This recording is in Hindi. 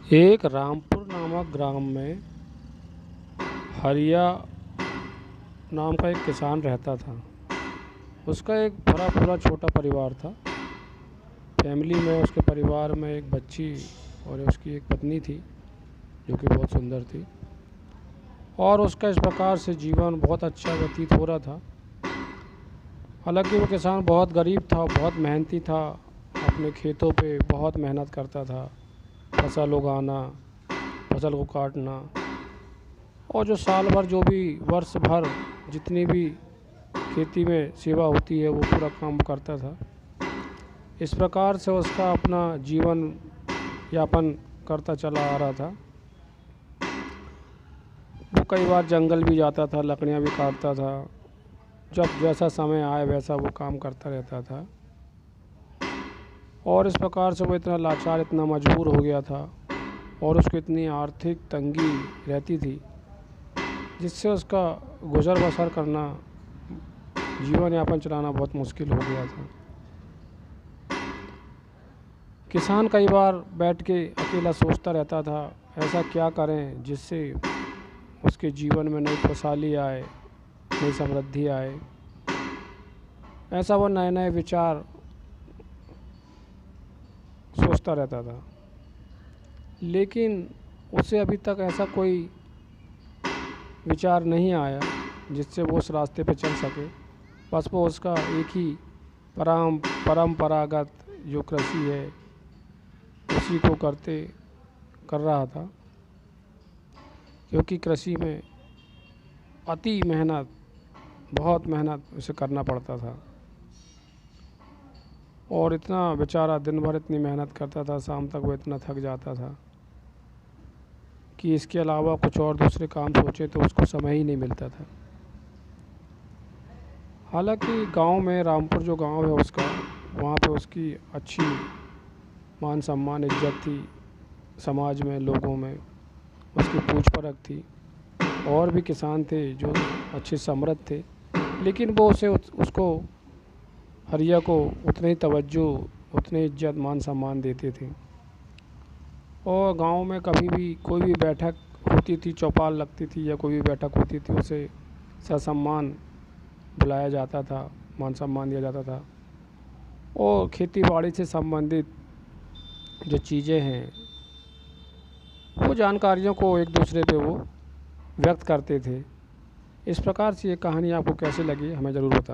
एक रामपुर नामक ग्राम में हरिया नाम का एक किसान रहता था। उसका एक भरा पूरा छोटा परिवार था। फैमिली में उसके परिवार में एक बच्ची और उसकी एक पत्नी थी जो कि बहुत सुंदर थी, और उसका इस प्रकार से जीवन बहुत अच्छा व्यतीत हो रहा था। हालांकि वो किसान बहुत गरीब था, बहुत मेहनती था, अपने खेतों पे बहुत मेहनत करता था। फसल उगाना, फसल को काटना, और जो साल भर जो भी वर्ष भर जितनी भी खेती में सेवा होती है वो पूरा काम करता था। इस प्रकार से उसका अपना जीवन यापन करता चला आ रहा था। वो कई बार जंगल भी जाता था, लकड़ियाँ भी काटता था। जब जैसा समय आए वैसा वो काम करता रहता था, और इस प्रकार से वो इतना लाचार, इतना मजबूर हो गया था, और उसको इतनी आर्थिक तंगी रहती थी जिससे उसका गुज़र बसर करना, जीवन यापन चलाना बहुत मुश्किल हो गया था। किसान कई बार बैठ के अकेला सोचता रहता था, ऐसा क्या करें जिससे उसके जीवन में नई खुशहाली आए, नई समृद्धि आए। ऐसा वो नए नए विचार सोचता रहता था, लेकिन उसे अभी तक ऐसा कोई विचार नहीं आया जिससे वो उस रास्ते पे चल सके। बस वो उसका एक ही परंपरागत जो कृषि है उसी को कर रहा था, क्योंकि कृषि में अति मेहनत, बहुत मेहनत उसे करना पड़ता था। और इतना बेचारा दिन भर इतनी मेहनत करता था, शाम तक वो इतना थक जाता था कि इसके अलावा कुछ और दूसरे काम सोचे तो उसको समय ही नहीं मिलता था। हालांकि गांव में, रामपुर जो गांव है उसका, वहाँ पे उसकी अच्छी मान सम्मान, इज्जत थी समाज में, लोगों में उसकी पूछ परख थी। और भी किसान थे जो अच्छे समृद्ध थे, लेकिन वो उसको हरिया को उतने ही तवज्जो, उतनी इज्जत, मान सम्मान देते थे। और गांव में कभी भी कोई भी बैठक होती थी, चौपाल लगती थी या कोई भी बैठक होती थी, उसे ससम्मान बुलाया जाता था, मान सम्मान दिया जाता था। और खेती बाड़ी से संबंधित जो चीज़ें हैं वो जानकारियों को एक दूसरे पे वो व्यक्त करते थे। इस प्रकार से ये कहानी आपको कैसी लगी हमें ज़रूर बताएं।